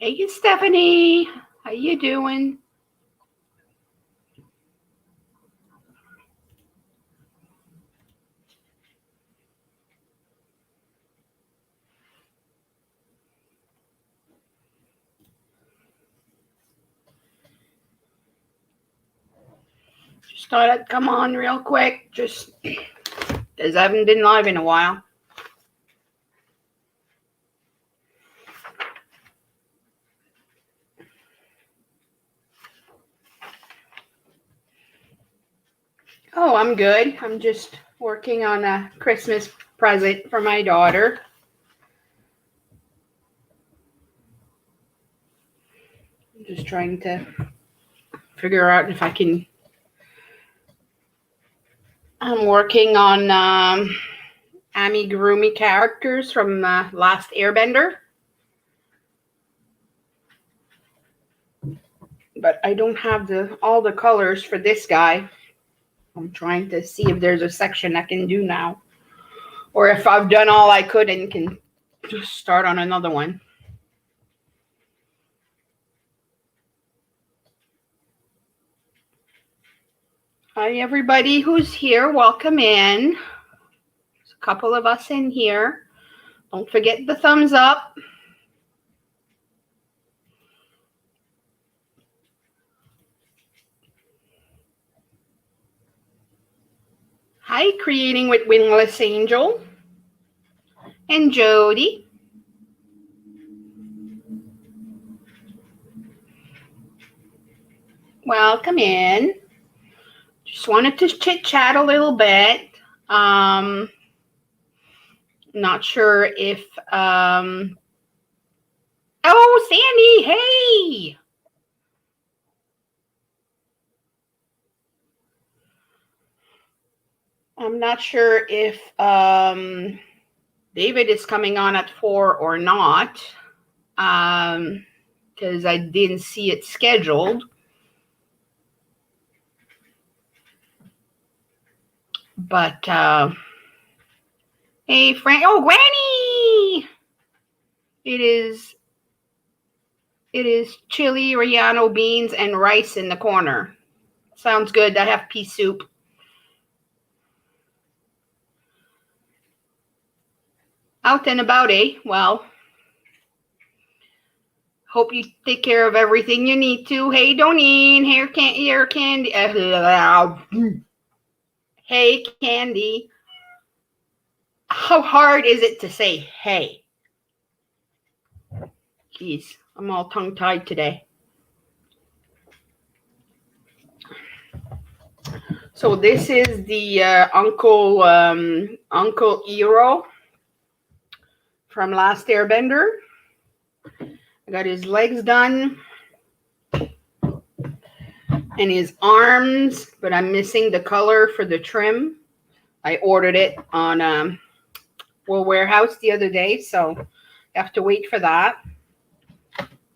Hey, Stephanie. How you doing? Just thought I'd come on real quick, just because I haven't been live in a while. Oh, I'm good. I'm just working on a Christmas present for my daughter. I'm just trying to figure out if I can. I'm working on amigurumi characters from Last Airbender. But I don't have all the colors for this guy. I'm trying to see if there's a section I can do now. Or if I've done all I could and can just start on another one. Hi, everybody who's here. Welcome in. There's a couple of us in here. Don't forget the thumbs up. Hi, Creating with Wingless Angel. And Jody. Welcome in. Just wanted to chit-chat a little bit. Not sure if... Oh, Sandy, hey! I'm not sure if David is coming on at 4 or not, because I didn't see it scheduled. But, hey, Frank. Oh, Granny! It is chili, relleno beans, and rice in the corner. Sounds good. I have pea soup. Out and about, eh? Well, hope you take care of everything you need to. Hey, Doneen. Here, Candy. Hey, Candy. How hard is it to say hey? Jeez, I'm all tongue-tied today. So this is the Uncle Eero from Last Airbender. I got his legs done and his arms, but I'm missing the color for the trim. I ordered it on Wool Warehouse the other day, so I have to wait for that.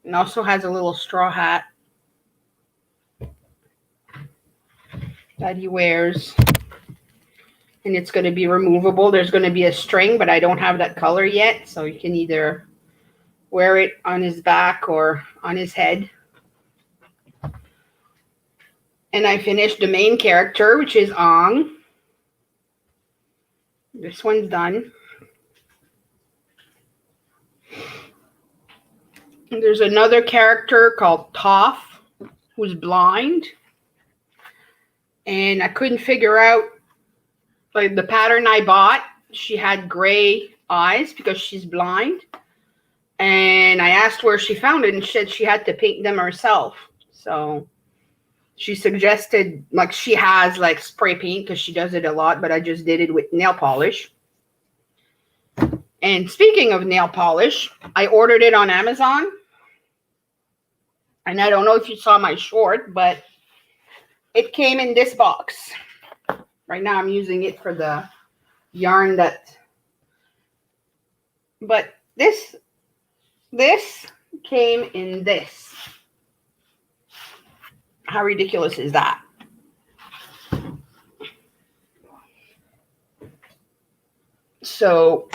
And also has a little straw hat that he wears. And it's going to be removable. There's going to be a string, but I don't have that color yet, so you can either wear it on his back or on his head. And I finished the main character, which is Ong. This one's done. And there's another character called Toph, who's blind. And I couldn't figure out, like, the pattern I bought. She had gray eyes because she's blind. And I asked where she found it, and she said she had to paint them herself. So she suggested, like, she has, like, spray paint because she does it a lot, but I just did it with nail polish. And speaking of nail polish, I ordered it on Amazon. And I don't know if you saw my short, but it came in this box. Right now I'm using it for the yarn that... But this came in this. How ridiculous is that? So,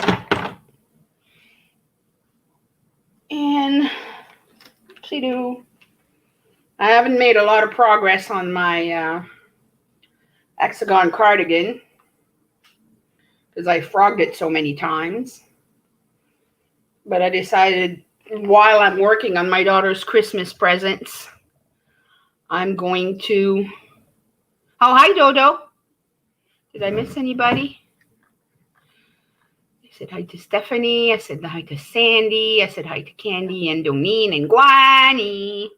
and whoop-de-doo. I haven't made a lot of progress on my hexagon cardigan because I frogged it so many times. But I decided while I'm working on my daughter's Christmas presents, I'm going to... Oh, hi, Dodo. Did I miss anybody? I said hi to Stephanie. I said hi to Sandy. I said hi to Candy and Doneen and Guani.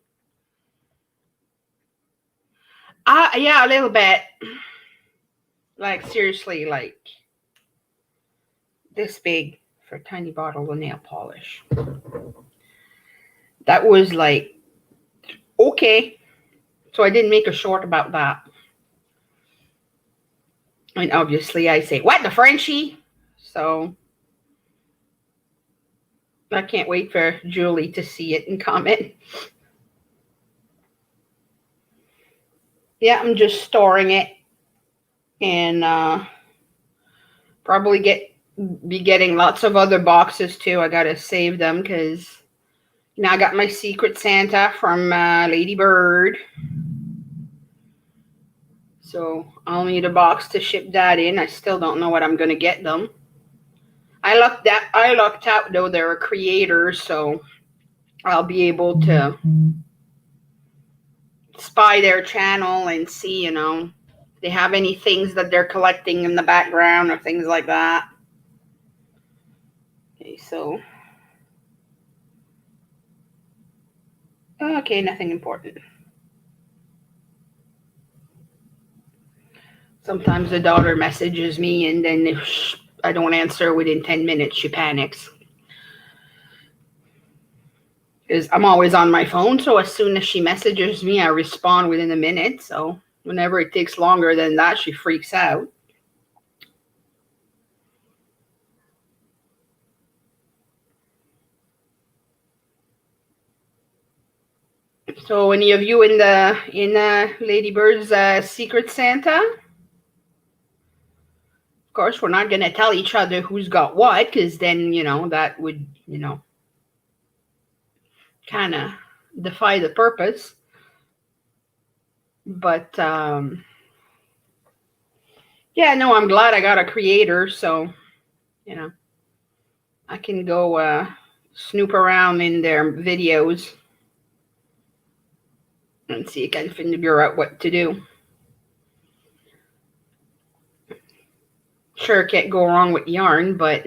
Yeah, a little bit. Like, seriously, like this big for a tiny bottle of nail polish. That was like, okay. So I didn't make a short about that. And obviously I say, what the Frenchie? So I can't wait for Julie to see it and comment. Yeah, I'm just storing it. And probably be getting lots of other boxes too. I gotta save them because I got my Secret Santa from Lady Bird. So I'll need a box to ship that in. I still don't know what I'm gonna get them. I lucked out though. They're a creator, so I'll be able to spy their channel and see, if they have any things that they're collecting in the background or things like that. Okay, so okay, nothing important. Sometimes the daughter messages me, and then if I don't answer within 10 minutes, she panics. Because I'm always on my phone, so as soon as she messages me, I respond within a minute. So whenever it takes longer than that, she freaks out. So any of you in Lady Bird's Secret Santa? Of course, we're not going to tell each other who's got what, because then, that would, kind of defy the purpose. But, yeah, no, I'm glad I got a creator, so, I can go snoop around in their videos and see if I can figure out what to do. Sure, can't go wrong with yarn, but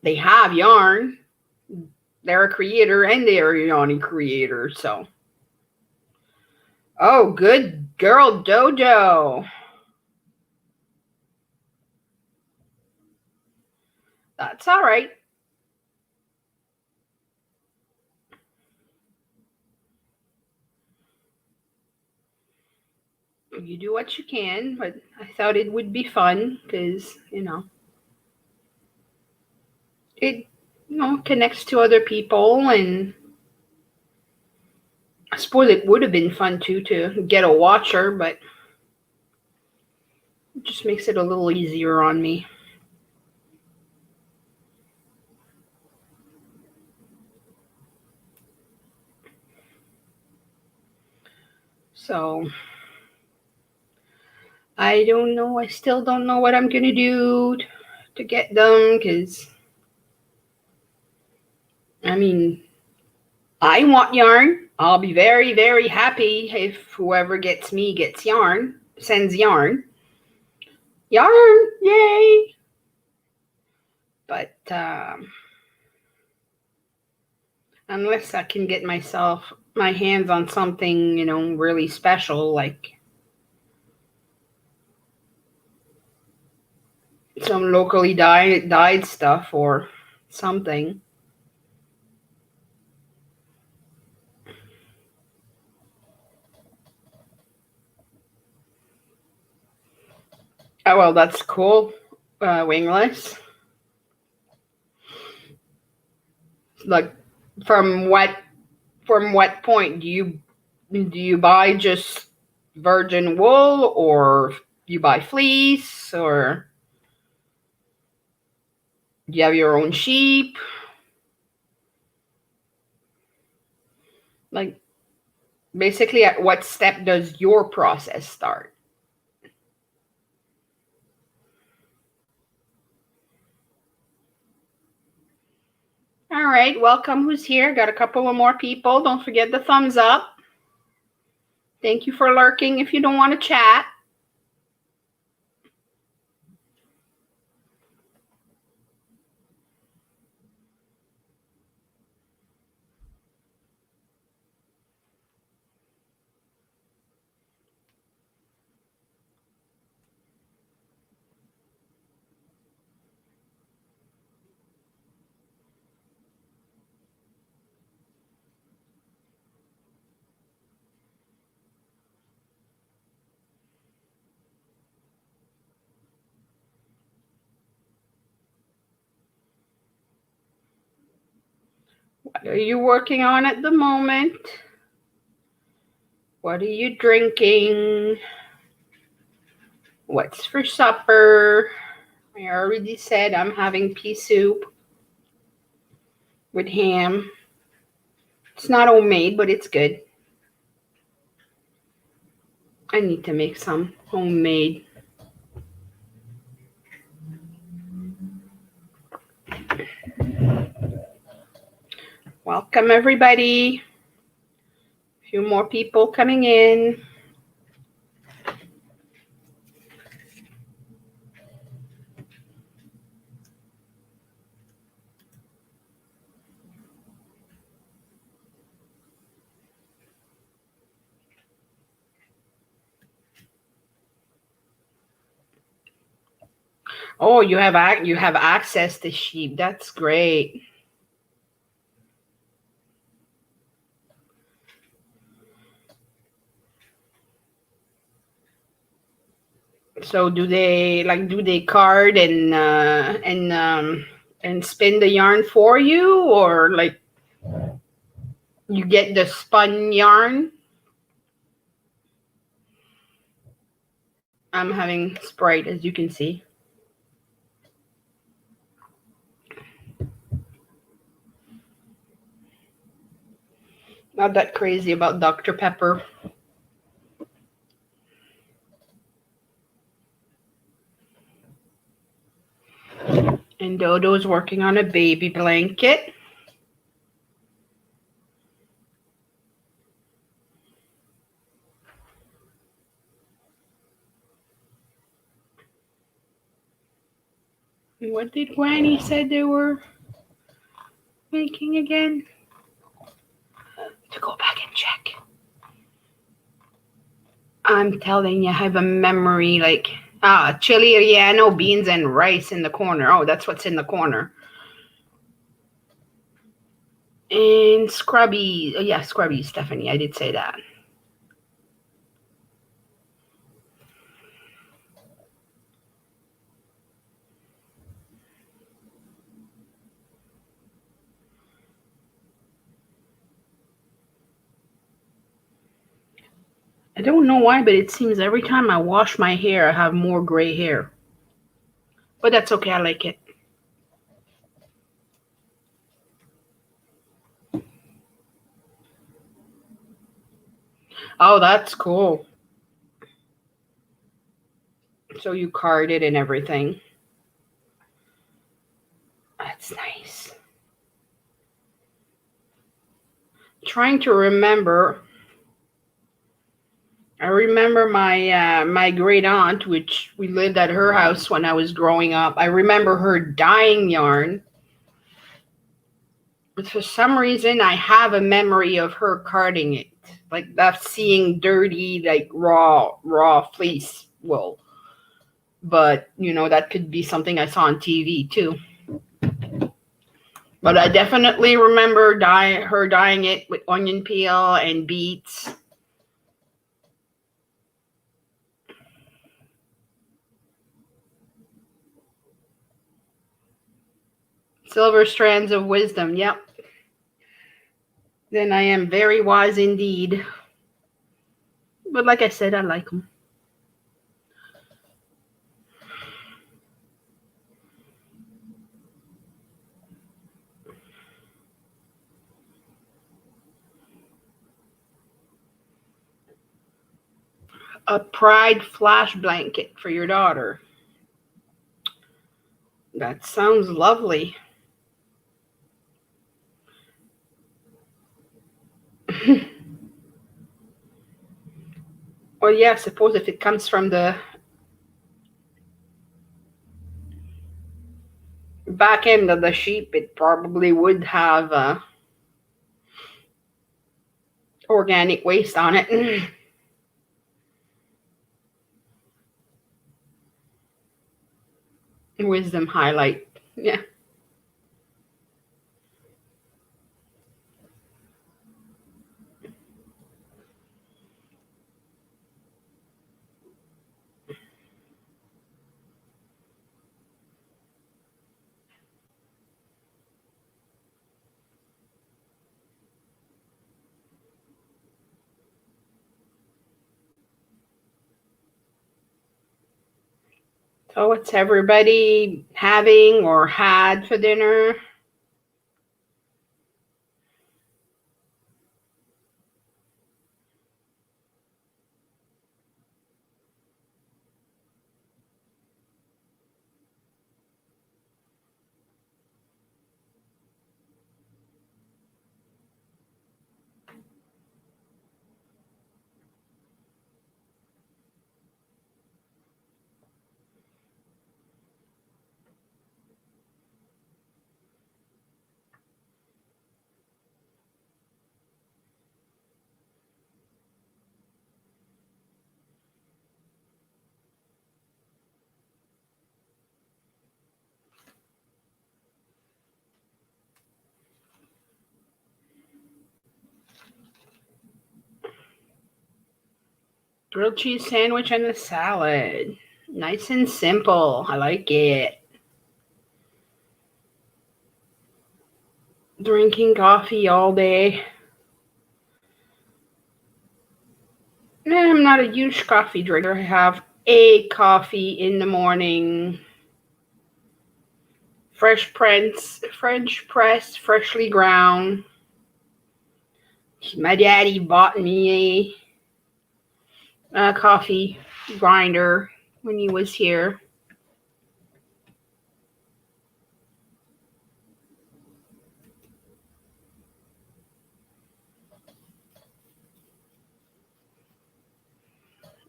they have yarn. They're a creator and they're a yarny creator, so. Oh, good girl, Dodo. That's all right. You do what you can, but I thought it would be fun because, it, connects to other people, and I suppose it would have been fun too to get a watcher, but it just makes it a little easier on me. So I don't know. I still don't know what I'm going to do to get them because, I want yarn. I'll be very, very happy if whoever gets me gets yarn, sends yarn. Yarn, yay! But unless I can get my hands on something, really special, like some locally dyed stuff or something. Oh, well, that's cool, Wingless. Like, from what point do you buy just virgin wool, or you buy fleece, or do you have your own sheep? Like, basically, at what step does your process start? All right, welcome. Who's here? Got a couple of more people. Don't forget the thumbs up. Thank you for lurking if you don't want to chat. What are you working on at the moment? What are you drinking? What's for supper? I already said I'm having pea soup with ham. It's not homemade, but it's good. I need to make some homemade. Welcome, everybody. A few more people coming in. Oh, you have access to sheep. That's great. So do they card and spin the yarn for you, or like you get the spun yarn? I'm having Sprite, as you can see. Not that crazy about Dr. Pepper. And Dodo's working on a baby blanket. What did Granny said they were making again? To go back and check. I'm telling you, I have a memory like chili relleno, beans, and rice in the corner. Oh, that's what's in the corner. And scrubby. Oh, yeah, scrubby, Stephanie. I did say that. I don't know why, but it seems every time I wash my hair, I have more gray hair. But that's okay. I like it. Oh, that's cool. So you card it and everything. That's nice. Trying to remember. I remember my great aunt, which we lived at her house when I was growing up. I remember her dyeing yarn. But for some reason, I have a memory of her carding it, like that, seeing dirty, like raw fleece wool. But that could be something I saw on TV too. But I definitely remember her dyeing it with onion peel and beets. Silver strands of wisdom. Yep. Then I am very wise indeed. But like I said, I like them. A Pride flash blanket for your daughter. That sounds lovely. Well, yeah, I suppose if it comes from the back end of the sheep, it probably would have organic waste on it. Wisdom highlight. Yeah. So what's everybody having or had for dinner? Grilled cheese sandwich and a salad. Nice and simple. I like it. Drinking coffee all day. I'm not a huge coffee drinker. I have a coffee in the morning. French press, freshly ground. My daddy bought me a coffee grinder when he was here.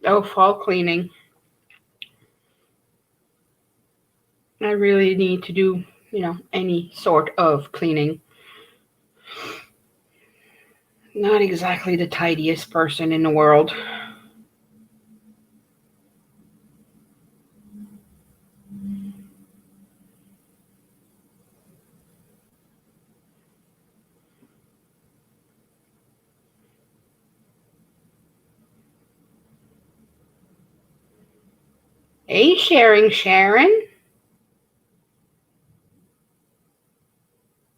Oh, fall cleaning. I really need to do, any sort of cleaning. Not exactly the tidiest person in the world. Hey, Sharon.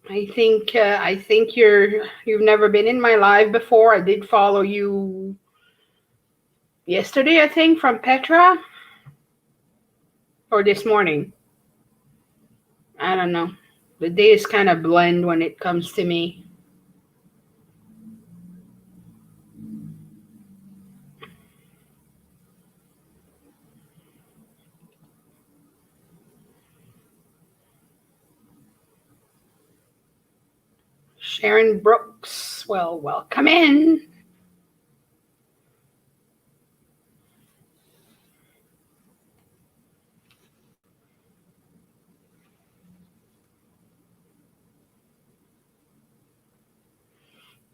I think you've never been in my live before. I did follow you yesterday, I think, from Petra, or this morning. I don't know. The days kind of blend when it comes to me. Sharon Brooks. Well, welcome in.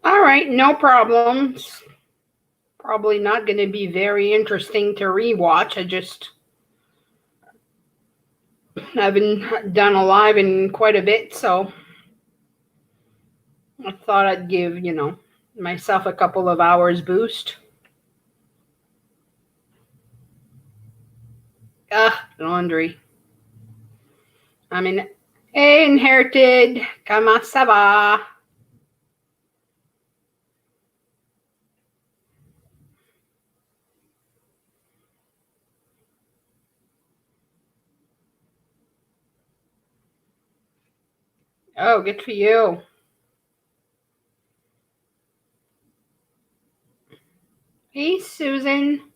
All right, no problems. Probably not going to be very interesting to rewatch. I just haven't done a live in quite a bit, so I thought I'd give, myself a couple of hours boost. Laundry. Inherited. Comment ça va? Oh, good for you. Hey, Susan.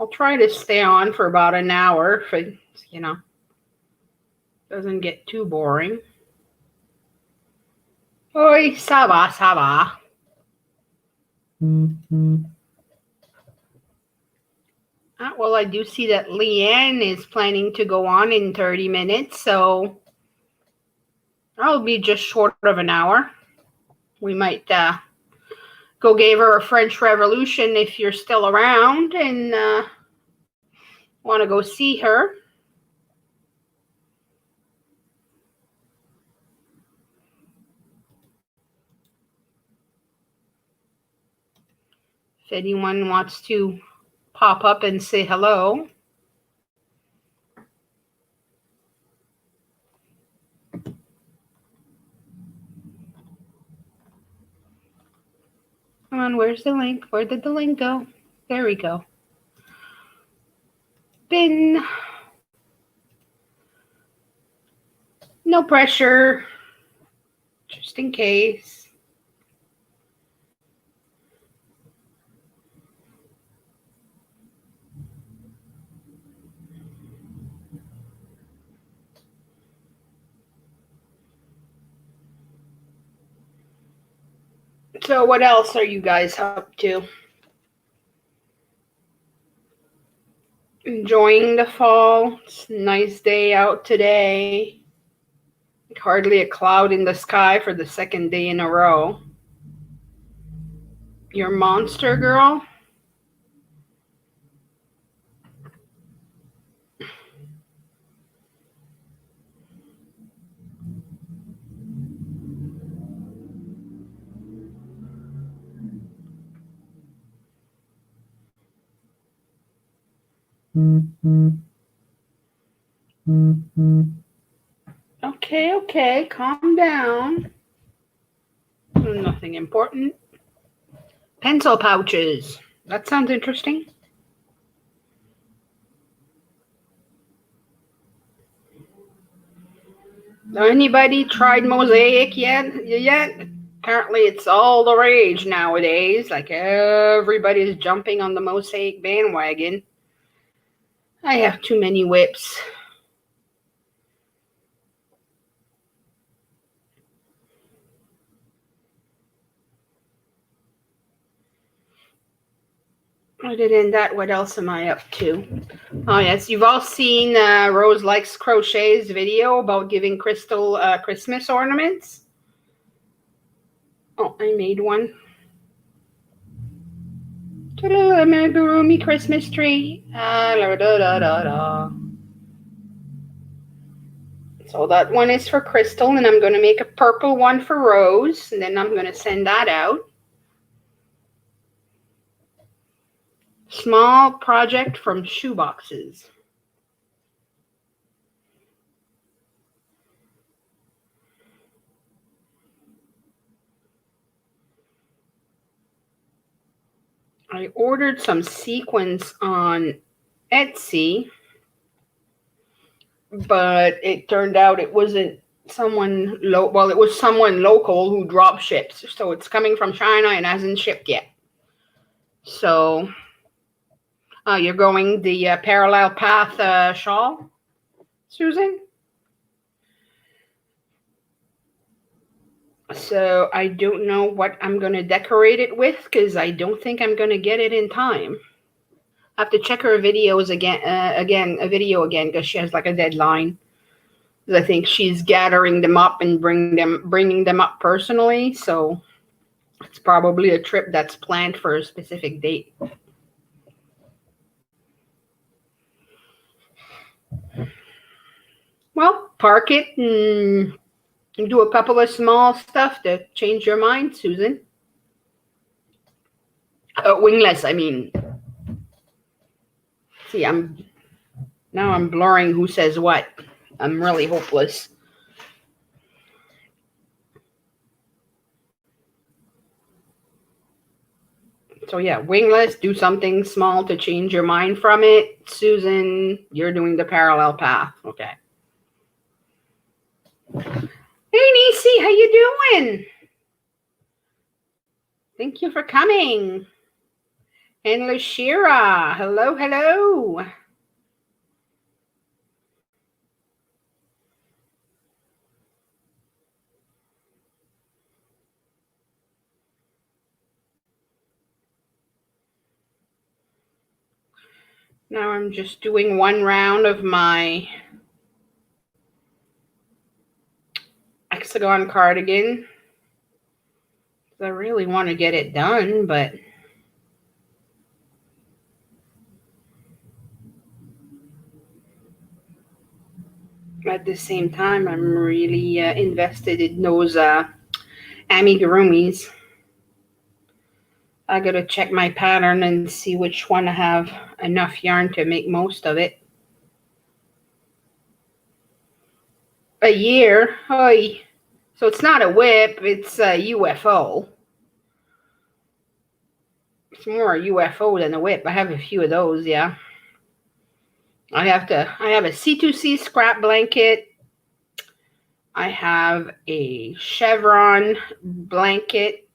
I'll try to stay on for about an hour if it, doesn't get too boring. Oi, ça va, ça va. Well, I do see that Leanne is planning to go on in 30 minutes, so I'll be just short of an hour. We might go give her a French Revolution if you're still around and want to go see her. If anyone wants to pop up and say hello. Come on, where's the link? Where did the link go? There we go. Bin. No pressure. Just in case. So what else are you guys up to? Enjoying the fall. It's a nice day out today. Hardly a cloud in the sky for the second day in a row. Your monster girl? Okay, calm down. Nothing important. Pencil pouches. That sounds interesting. Anybody tried mosaic yet? Apparently it's all the rage nowadays. Like everybody's jumping on the mosaic bandwagon. I have too many whips. Other than that, what else am I up to? Oh, yes. You've all seen Rose Likes Crochet's video about giving Crystal Christmas ornaments. Oh, I made one. Ta-da, amigurumi Christmas tree. So that one is for Crystal, and I'm going to make a purple one for Rose, and then I'm going to send that out. Small project from shoeboxes. I ordered some sequins on Etsy, but it turned out it wasn't someone it was someone local who drop ships. So it's coming from China and hasn't shipped yet. So you're going the parallel path shawl, Susan? So I don't know what I'm going to decorate it with because I don't think I'm going to get it in time. I have to check her videos again because she has like a deadline. I think she's gathering them up and bringing them up personally. So it's probably a trip that's planned for a specific date. Well, park it and do a couple of small stuff to change your mind, Susan. Wingless, I mean. See, I'm blurring who says what. I'm really hopeless. So yeah, wingless, do something small to change your mind from it. Susan, you're doing the parallel path. Okay. Hey, Nisi, how you doing? Thank you for coming. And Lashira, hello, hello. Now I'm just doing one round of my hexagon cardigan. I really want to get it done, but at the same time, I'm really invested in those amigurumis. I gotta check my pattern and see which one I have enough yarn to make most of it. A year? Oy. So it's not a whip, it's a UFO. It's more a UFO than a whip. I have a few of those, yeah. I have a C2C scrap blanket. I have a chevron blanket.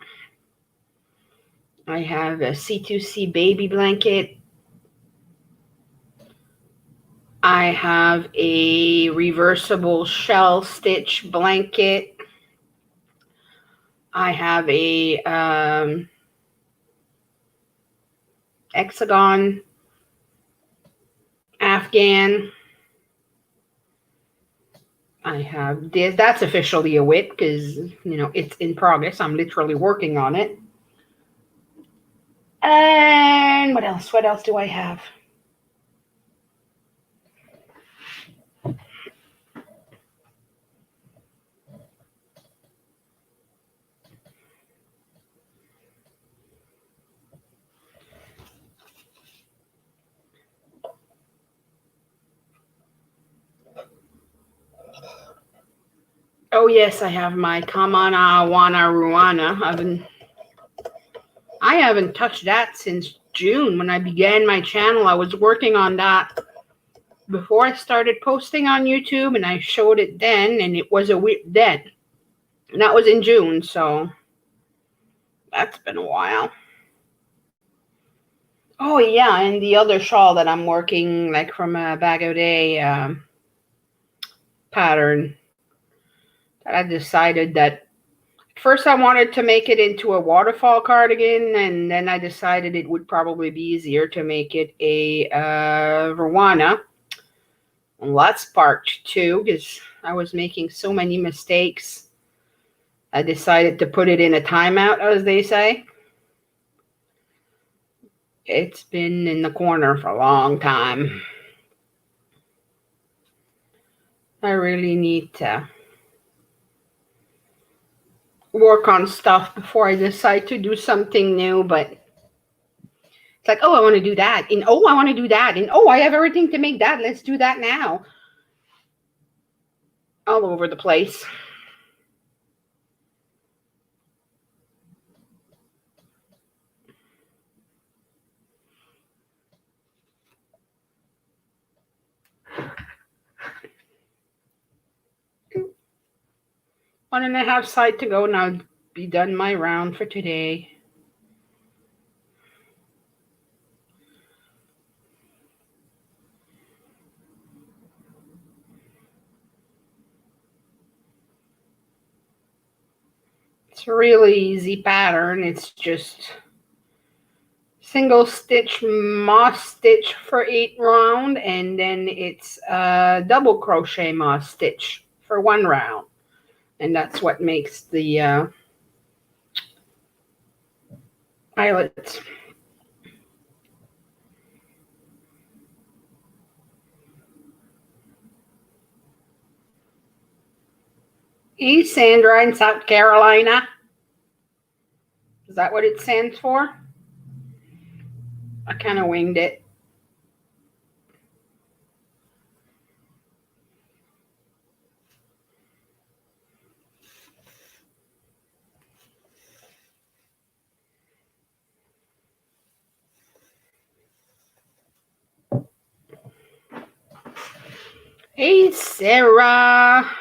I have a C2C baby blanket. I have a reversible shell stitch blanket. I have a hexagon Afghan. I have this. That's officially a whip because, it's in progress. I'm literally working on it. And what else? What else do I have? Oh yes, I have my Kamana Wana Ruana. I haven't touched that since June when I began my channel. I was working on that before I started posting on YouTube, and I showed it then, and it was a whip then. And that was in June, so that's been a while. Oh yeah, and the other shawl that I'm working, like from a Bag O' Day pattern, that I decided that first I wanted to make it into a waterfall cardigan, and then I decided it would probably be easier to make it a Rwana. Well, that sparked too, because I was making so many mistakes. I decided to put it in a timeout, as they say. It's been in the corner for a long time. I really need to work on stuff before I decide to do something new, but it's like, oh, I want to do that, and oh, I want to do that, and oh, I have everything to make that. Let's do that now. All over the place. One and a half side to go, and I'll be done my round for today. It's a really easy pattern. It's just single stitch moss stitch for 8 round, and then it's double crochet moss stitch for 1 round, and that's what makes the eyelets. Hey, Sandra in South Carolina. Is that what it stands for? I kind of winged it. Hey, Sarah.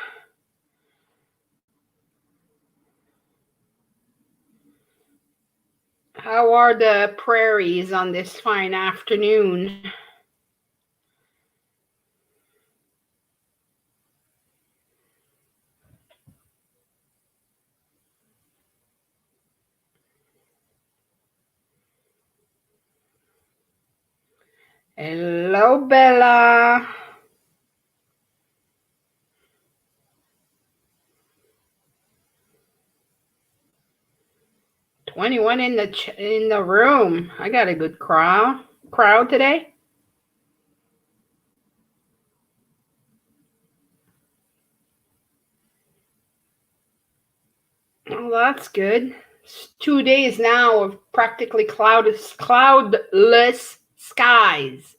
How are the prairies on this fine afternoon? Hello, Bella. $21 in the room. I got a good crowd today. Well, that's good. It's 2 days now of practically cloudless skies.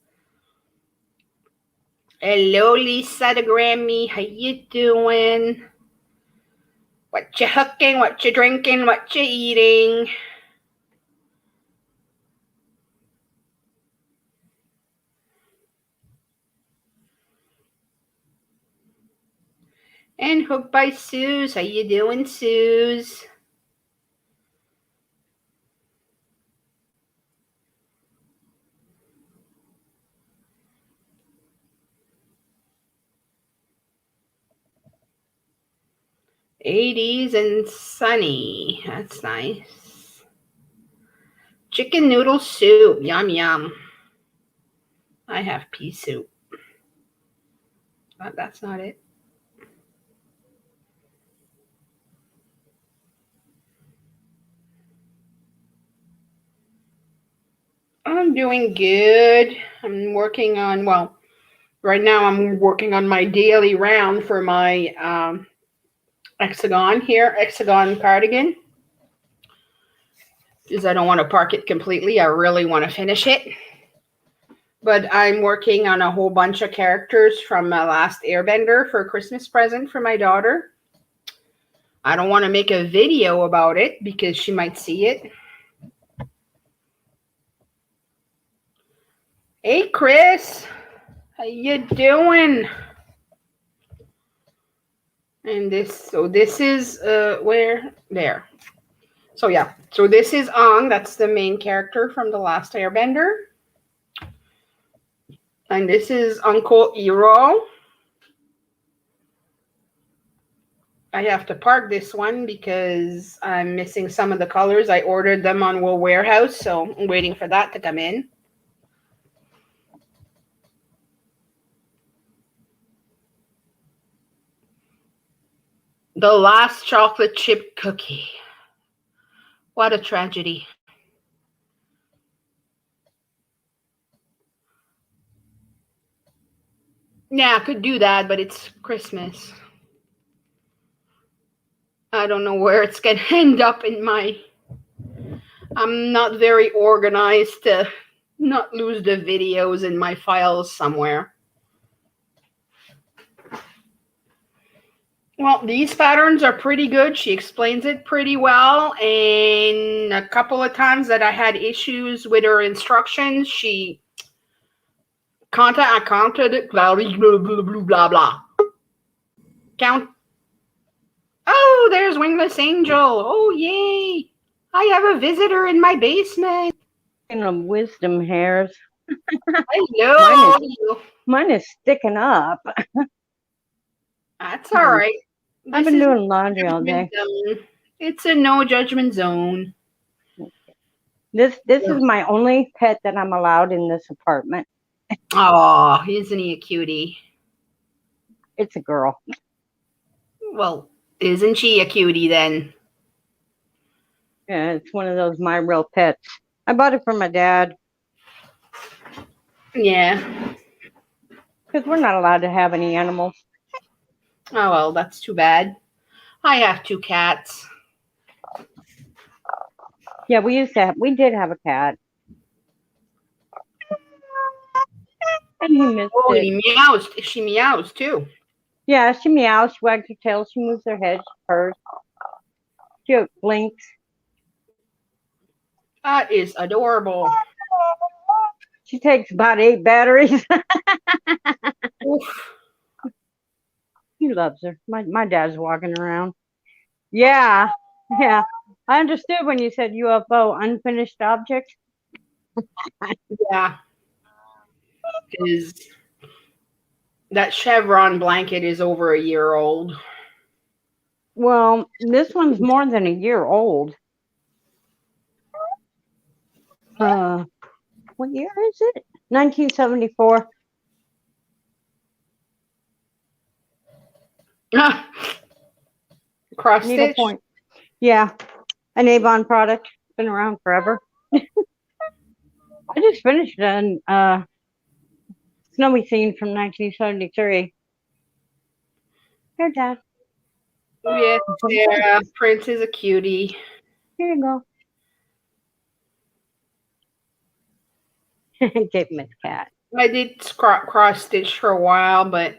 Hello, Lisa the Grammy. How you doing? What you hooking? What you drinking? What you eating? And hooked by Suze. How you doing, Suze? '80s and sunny. That's nice. Chicken noodle soup. Yum, yum. I have pea soup. But that's not it. I'm doing good. I'm working on, well, right now I'm working on my daily round for my hexagon cardigan. Because I don't want to park it completely. I really want to finish it. But I'm working on a whole bunch of characters from Last Airbender for a Christmas present for my daughter. I don't want to make a video about it because she might see it. Hey, Chris. How you doing? And this is where? There. So yeah. So this is Ang. That's the main character from The Last Airbender. And this is Uncle Ero. I have to park this one because I'm missing some of the colors. I ordered them on Wool Warehouse, so I'm waiting for that to come in. The last chocolate chip cookie. What a tragedy. Yeah, I could do that, but it's Christmas. I don't know where it's going to end up in my... I'm not very organized to not lose the videos in my files somewhere. Well, these patterns are pretty good. She explains it pretty well. And a couple of times that I had issues with her instructions, she counted it, blah, blah, blah, blah, blah. Count. Oh, there's Wingless Angel. Oh, yay. I have a visitor in my basement. Wisdom hairs. Hello. Mine is sticking up. That's all right. I've been doing laundry all day. It's a no judgment zone. This is my only pet that I'm allowed in this apartment. Oh, isn't he a cutie? It's a girl. Well, isn't she a cutie then? Yeah, it's one of those my real pets. I bought it for my dad. Yeah. Because we're not allowed to have any animals. Oh, well, that's too bad. I have 2 cats. Yeah, we did have a cat. And he missed it. He meows. She meows too. Yeah, she meows, she wags her tail, she moves her head, she purrs. She blinks. That is adorable. She takes about 8 batteries. Oof. He loves her. My dad's walking around. Yeah. I understood when you said UFO, unfinished object. Yeah, because that chevron blanket is over a year old. Well, this one's more than a year old. What year is it? 1974. Cross Needle stitch. point. Yeah, an Avon product. Been around forever. I just finished an snowy scene from 1973. Here, Dad. Yes, Sarah. Prince is a cutie. Here you go. Gave him his cat. I did cross stitch for a while, but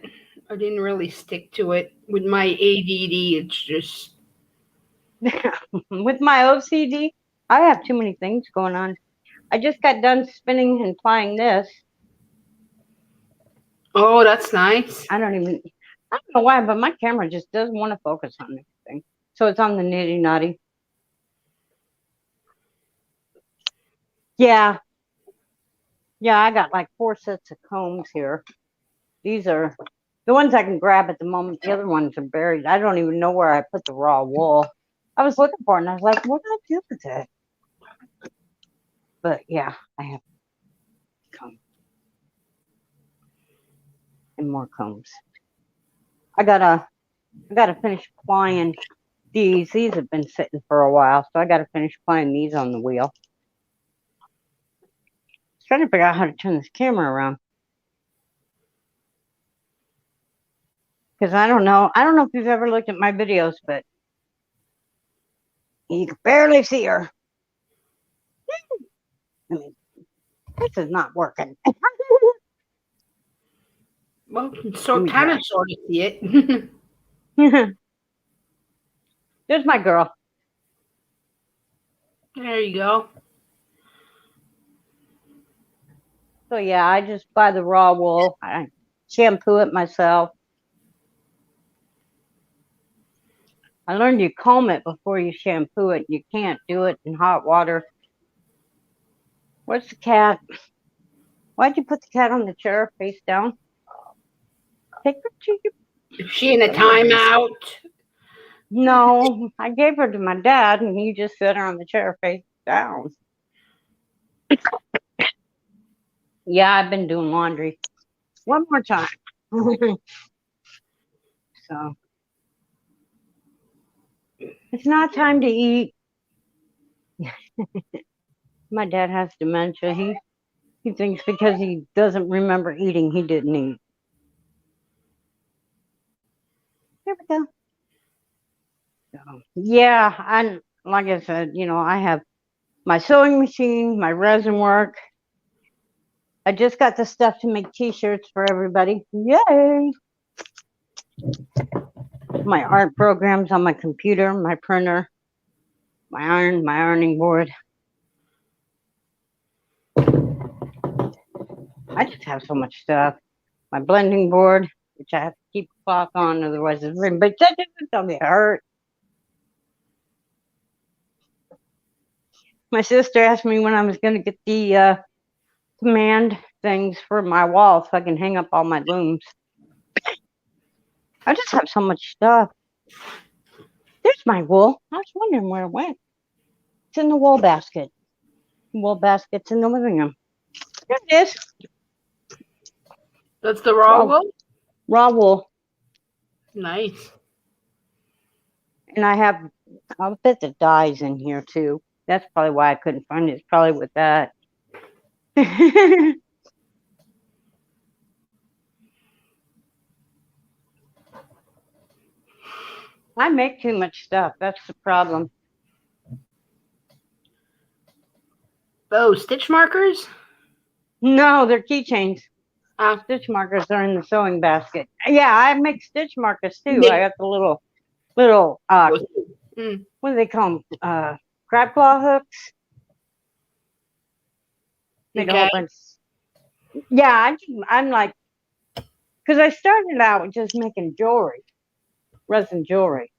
I didn't really stick to it. With my ADD, it's just With my OCD, I have too many things going on. I just got done spinning and plying this. oh, that's nice. I don't know why, but my camera just doesn't want to focus on anything. So it's on the nitty nutty. Yeah. Yeah, I got like 4 sets of combs here. These are the ones I can grab at the moment. The other ones are buried. I don't even know where I put the raw wool. I was looking for it and I was like, what did I do with it? But yeah, I have combs. And more combs. I gotta finish plying these. These have been sitting for a while, so I gotta finish plying these on the wheel. Trying to figure out how to turn this camera around. Because I don't know if you've ever looked at my videos, but you can barely see her. I mean, this is not working. Well, so kind of sort of see it. There's my girl. There you go. So yeah, I just buy the raw wool. I shampoo it myself. I learned you comb it before you shampoo it. You can't do it in hot water. Where's the cat? Why'd you put the cat on the chair face down? Take her to your... Is she in a timeout? No, I gave her to my dad and he just set her on the chair face down. Yeah, I've been doing laundry. One more time. So it's not time to eat. My dad has dementia. He thinks because he doesn't remember eating, he didn't eat. There we go. So, yeah, and like I said, I have my sewing machine, my resin work. I just got the stuff to make t-shirts for everybody. Yay! My art programs on my computer, my printer, my ironing board. I just have so much stuff. My blending board, which I have to keep the cloth on, otherwise it's everybody touches it, I'll get hurt. My sister asked me when I was going to get the command things for my wall so I can hang up all my looms. I just have so much stuff. There's my wool. I was wondering where it went. It's in the wool basket. The wool basket's in the living room. There it is. That's the raw wool? Raw wool. Nice. And I'll bet the dye's in here too. That's probably why I couldn't find it. It's probably with that. I make too much stuff. That's the problem. Oh, stitch markers? No, they're keychains. Ah. Stitch markers are in the sewing basket. Yeah, I make stitch markers too. Yeah. I got the little what do they call them? Crab claw hooks. Okay. Yeah, I'm like, because I started out with just making jewelry, resin jewelry.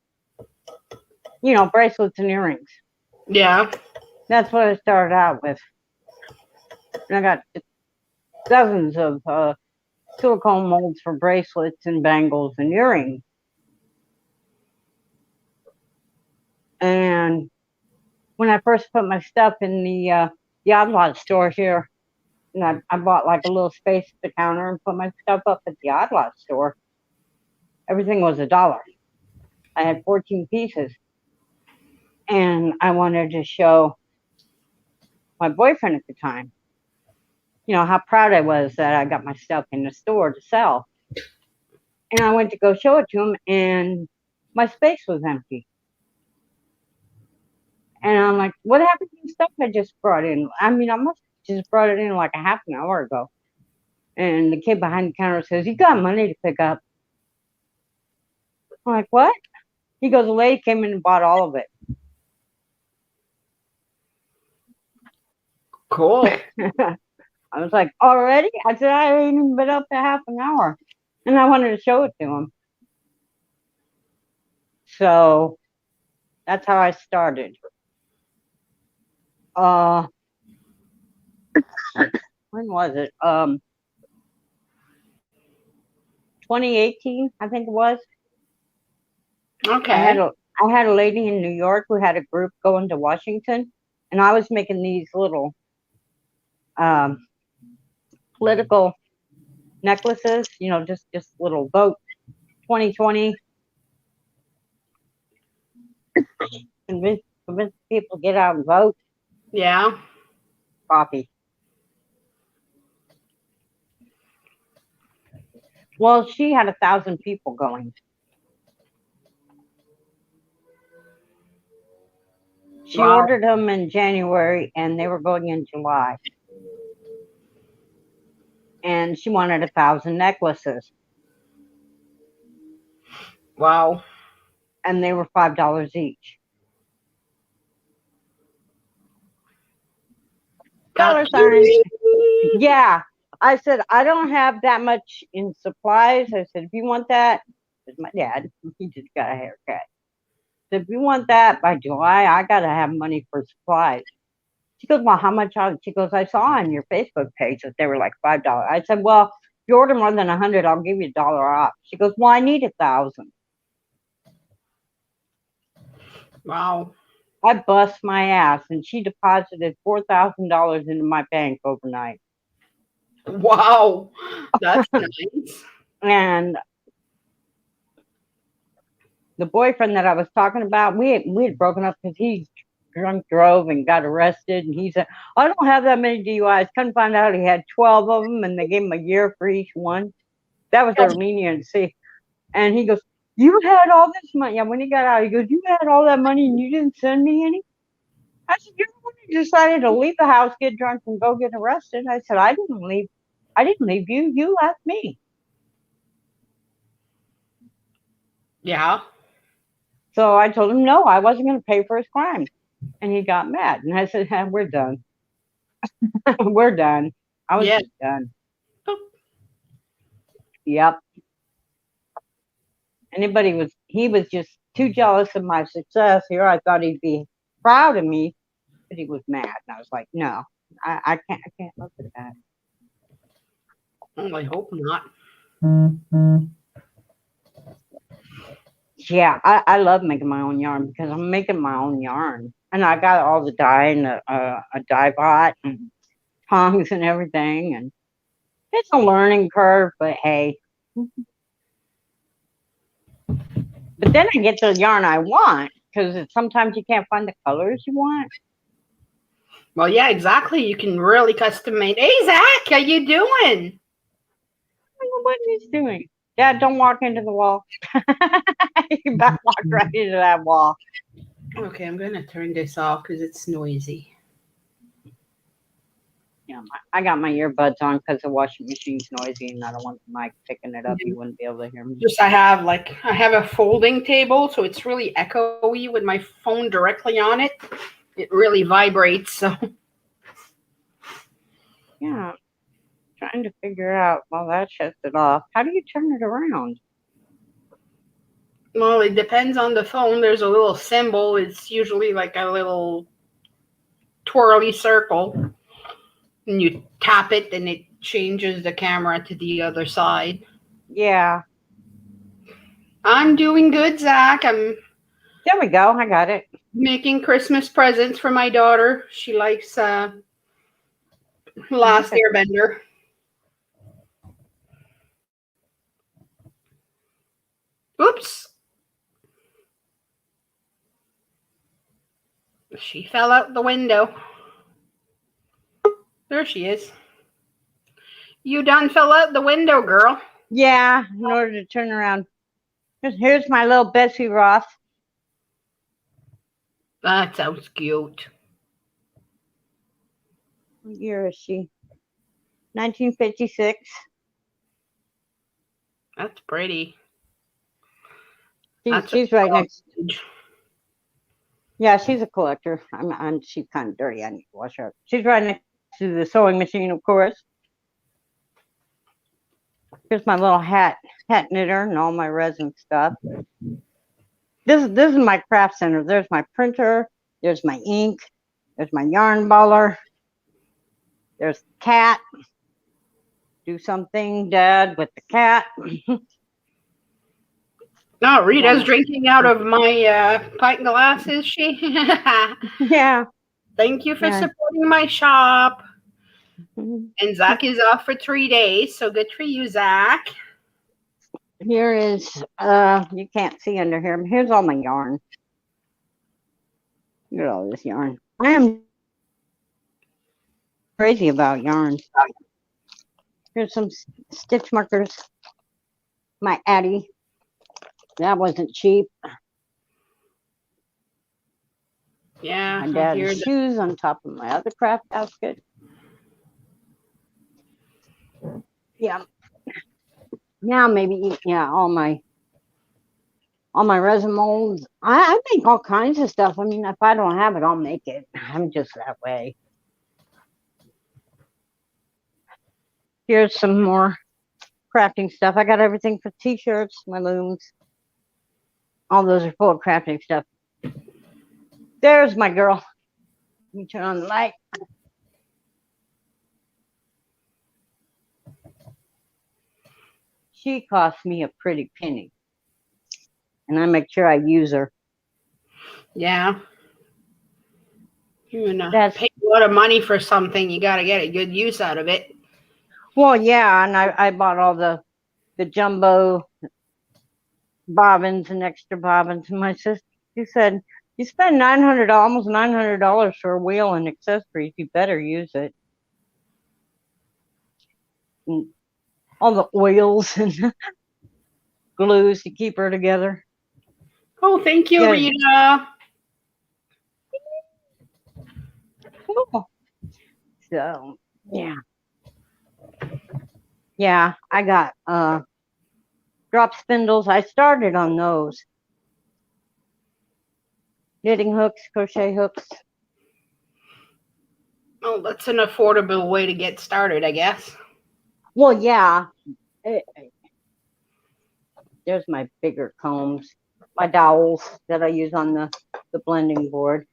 Bracelets and earrings. Yeah. That's what I started out with. And I got dozens of silicone molds for bracelets and bangles and earrings. And when I first put my stuff in the odd lot store here, and I bought like a little space at the counter and put my stuff up at the odd lot store, everything was $1. I had 14 pieces. And I wanted to show my boyfriend at the time, how proud I was that I got my stuff in the store to sell. And I went to go show it to him, and my space was empty. And I'm like, what happened to the stuff I just brought in? I mean, I must have just brought it in like a half an hour ago. And the kid behind the counter says, you got money to pick up. I'm like, what? He goes, a lady came in and bought all of it. Cool. I was like, already? I said, I ain't even been up to half an hour. And I wanted to show it to him. So that's how I started. When was it? 2018, I think it was. Okay. I had a lady in New York who had a group going to Washington, and I was making these little political necklaces, just little vote 2020. Convince people to get out and vote. Yeah. Coffee. Well, she had 1,000 people going. She ordered them in January, and they were going in July. And she wanted 1,000 necklaces. Wow. And they were $5 each. Dollar signs. Yeah. I said, I don't have that much in supplies. I said, if you want that, because my dad, he just got a haircut. So if you want that by July, I got to have money for supplies. She goes, well, how much? She goes, I saw on your Facebook page that they were like $5. I said, well, if you order more than 100, I'll give you $1 off. She goes, well, I need 1,000. Wow. I bust my ass, and she deposited $4,000 into my bank overnight. Wow. That's nice. And the boyfriend that I was talking about, we had broken up because he drunk drove and got arrested. And he said, I don't have that many DUIs. Couldn't find out he had 12 of them, and they gave him a year for each one. That was their leniency. And he goes, you had all this money. Yeah, when he got out, he goes, you had all that money and you didn't send me any? I said, you're the one who decided to leave the house, get drunk, and go get arrested. I said, I didn't leave you. You left me. Yeah. So I told him, no, I wasn't going to pay for his crime. And he got mad. And I said, we're done. We're done. I was just done. Yep. He was just too jealous of my success here. I thought he'd be proud of me, but he was mad. And I was like, no, I can't look at that. Well, I hope not. Yeah, I love making my own yarn because I'm making my own yarn. And I got all the dye in a dye pot and tongs and everything. And it's a learning curve, but hey. But then I get the yarn I want because sometimes you can't find the colors you want. Well, yeah, exactly. You can really custom make. Hey, Zach, how you doing? I don't know what he's doing. Dad, don't walk into the wall. You about to walk right into that wall. Okay, I'm going to turn this off because it's noisy. Yeah, I got my earbuds on because the washing machine's noisy and I don't want the mic picking it up. You wouldn't be able to hear me. Just I have a folding table, so it's really echoey with my phone directly on it. It really vibrates. So yeah, trying to figure out. Well, that shuts it off. How do you turn it around? Well, it depends on the phone. There's a little symbol. It's usually like a little twirly circle, and you tap it, and it changes the camera to the other side. Yeah. I'm doing good, Zach. I'm There we go. I got it. making Christmas presents for my daughter. She likes Last Okay. Airbender. Oops. She fell out the window. There she is. You done fell out the window, girl. Yeah, in order to turn around. Here's my little Bessie Ross. That sounds cute. What year is she? 1956. That's pretty. She's right next. Yeah, she's a collector. She's kind of dirty. I need to wash her up. She's right next to the sewing machine, of course. Here's my little hat knitter and all my resin stuff. This is my craft center. There's my printer. There's my ink. There's my yarn baller. There's the cat. Do something, Dad, with the cat. No, Rita's drinking out of my pint glass, is she? Yeah. Thank you for supporting my shop. And Zach is off for 3 days, so good for you, Zach. Here is, you can't see under here. Here's all my yarn. Look at all this yarn. I am crazy about yarn. Here's some stitch markers. My Addy. That wasn't cheap. Yeah. My dad's shoes on top of my other craft basket. Yeah. Now maybe, yeah, all my resin molds. I make all kinds of stuff. I mean, if I don't have it, I'll make it. I'm just that way. Here's some more crafting stuff. I got everything for t-shirts, my looms. All those are full of crafting stuff. There's my girl. Let me turn on the light. She cost me a pretty penny. And I make sure I use her. Yeah. You're gonna pay a lot of money for something. You got to get a good use out of it. Well, yeah, and I bought all the jumbo bobbins and extra bobbins. And my sister, she said, you spend almost $900 for a wheel and accessories. You better use it. And all the oils and glues to keep her together. Oh, thank you, Rita. Cool. So, yeah. Yeah, I got drop spindles. I started on those. Knitting hooks, crochet hooks. Oh, that's an affordable way to get started, I guess. Well, yeah. There's my bigger combs, my dowels that I use on the blending board.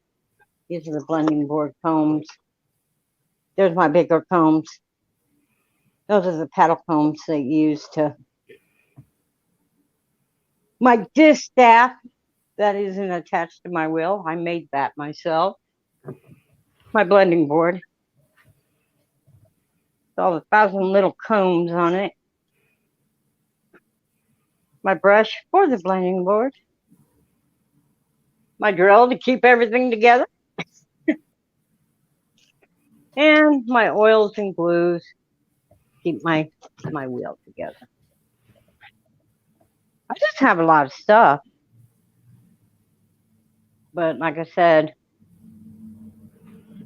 These are the blending board combs. There's my bigger combs. Those are the paddle combs they use to. My distaff that isn't attached to my wheel. I made that myself. My blending board. It's all 1,000 little combs on it. My brush for the blending board. My drill to keep everything together. And my oils and glues keep my wheel together. I just have a lot of stuff. But like I said,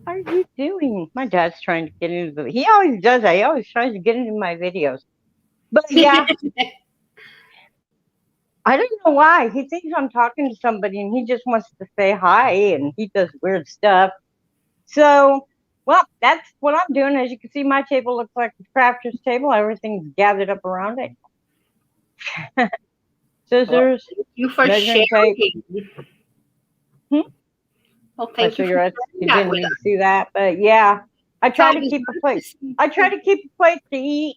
what are you doing? My dad's trying to get into he always does that. He always tries to get into my videos. But yeah. I don't know why. He thinks I'm talking to somebody and he just wants to say hi and he does weird stuff. So, well, that's what I'm doing. As you can see, my table looks like the crafter's table. Everything's gathered up around it. Scissors. Well, thank you for sharing. Well, My thank you for cigarettes. sharing You that didn't with need to us. see that, but yeah, I It's try to always keep a nice to plate. see. I try to keep a plate to eat,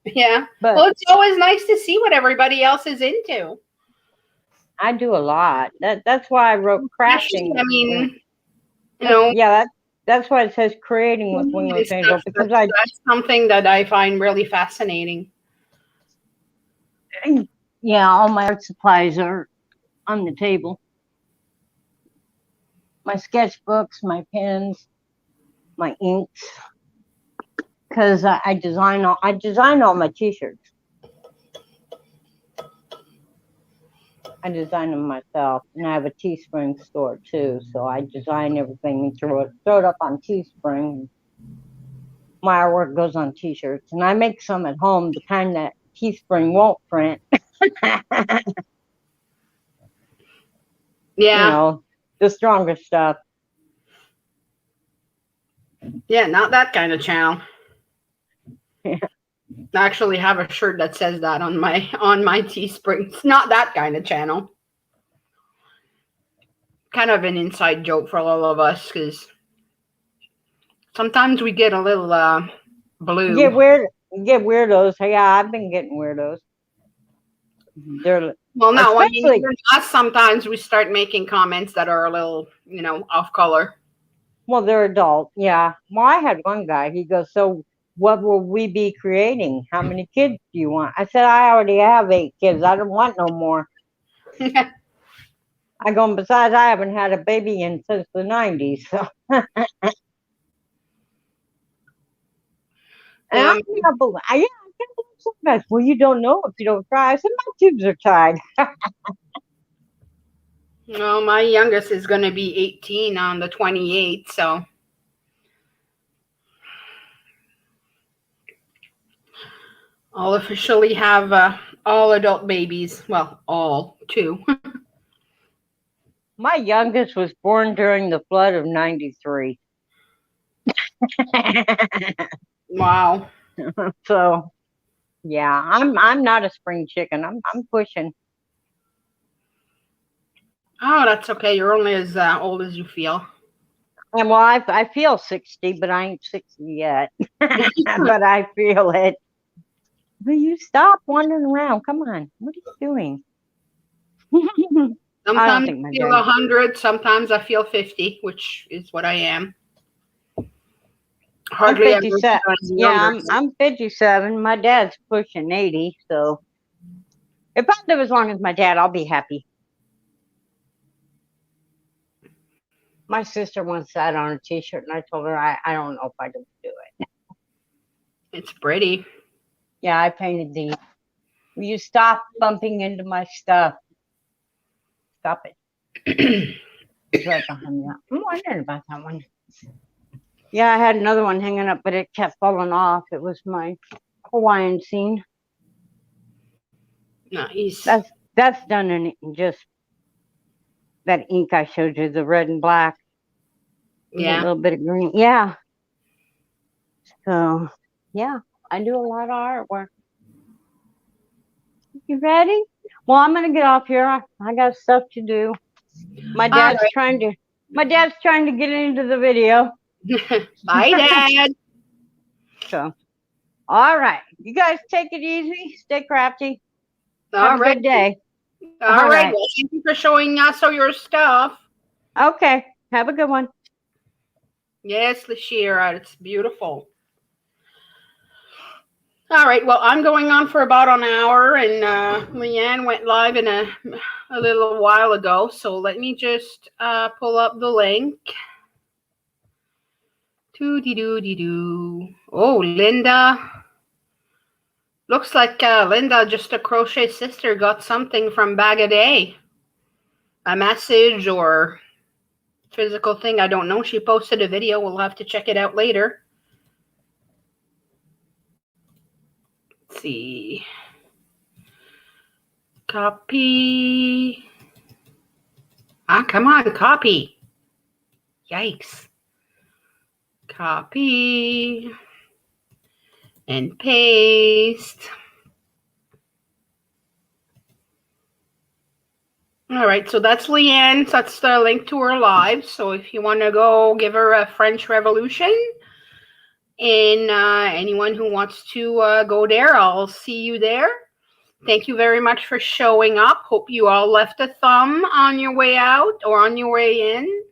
Yeah. Well, but it's always nice to see what everybody else is into. I do a lot. That's why I wrote Especially, crafting. I mean, you That's know, yeah, that's why it says creating with Wingless this Angel, stuff, because I that's something that I find really fascinating. yeah, all my art supplies are on the table. My sketchbooks, my pens, my inks, because I design all my t-shirts. I design them myself, and I have a Teespring store too. So I design everything and throw it up on Teespring. My artwork goes on t-shirts, and I make some at home, the kind that Teespring won't print. Yeah. The stronger stuff. Yeah, not that kind of channel. Yeah. I actually have a shirt that says that on my Teespring. It's not that kind of channel. Kind of an inside joke for all of us because sometimes we get a little blue. Get weirdos. Yeah, I've been getting weirdos. They're Well, no, I mean, especially even us, sometimes we start making comments that are a little, off color. well, they're adult. Yeah. Well, I had one guy. He goes, "So, what will we be creating? How many kids do you want?" I said, "I already have 8 kids. I don't want no more." I go, and besides, I haven't had a baby since the '90s. So, and Yeah, I can't believe, I can't believe some guys. Well, you don't know if you don't try. I said, my tubes are tied. well, my youngest is going to be 18 on the 28th, so I'll officially have all adult babies. Well, all two. My youngest was born during the flood of '93. Wow. So, yeah, I'm not a spring chicken. I'm pushing. Oh, that's okay. You're only as old as you feel. And well, I feel 60, but I ain't 60 yet. But I feel it. Will you stop wandering around? Come on. What are you doing? I don't Sometimes think my I feel dad. 100. Sometimes I feel 50, which is what I am. I'm Hardly ever feel 57. any Yeah, younger. I'm 57. My dad's pushing 80. So if I live as long as my dad, I'll be happy. My sister wants that on a t-shirt, and I told her I don't know if I can do it. It's pretty. Yeah, I painted these. Will you stop bumping into my stuff? Stop it. It's right behind me. I'm wondering about that one. Yeah, I had another one hanging up, but it kept falling off. It was my Hawaiian scene. Nice. That's done in just that ink I showed you, the red and black. With a Yeah. little bit of green. Yeah. So yeah, I do a lot of artwork. You ready? Well, I'm gonna get off here. I got stuff to do. My All dad's trying to get into the video. right. Bye, Dad. So all right. You guys take it easy. Stay crafty. Have All a right. good day. All All right. right. Well, thank you for showing us all your stuff. Okay. Have a good one. Yes, Lapierre. It's beautiful. All right. Well, I'm going on for about an hour, and Leanne went live in a little while ago. So let me just pull up the link. Doo-dee-doo-dee-doo. Oh, Linda. Looks like Linda, just a crochet sister, got something from Bag a Day. A message or physical thing. I don't know. She posted a video. We'll have to check it out later. Let's see. Copy. Come on, copy. Yikes. Copy and paste. All right, so that's Leanne. That's the link to her live. So if you want to go give her a French Revolution, and anyone who wants to go there, I'll see you there. Thank you very much for showing up. Hope you all left a thumb on your way out or on your way in.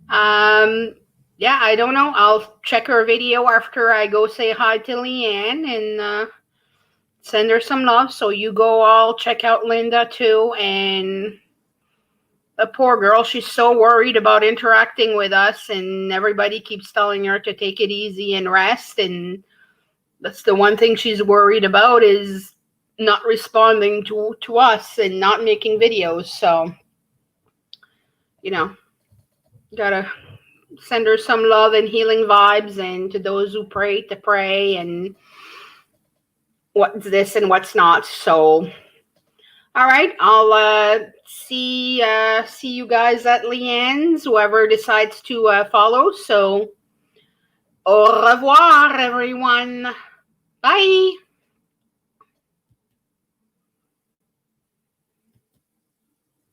Yeah, I don't know. I'll check her video after I go say hi to Leanne and send her some love. So you go all check out Linda too. And the poor girl, she's so worried about interacting with us, and everybody keeps telling her to take it easy and rest. And that's the one thing she's worried about, is not responding to us and not making videos. So, you know, gotta send her some love and healing vibes, and to those who pray to pray, and what's this and what's not. So, all right, I'll see you guys at Leanne's, whoever decides to follow. So, au revoir, everyone. Bye.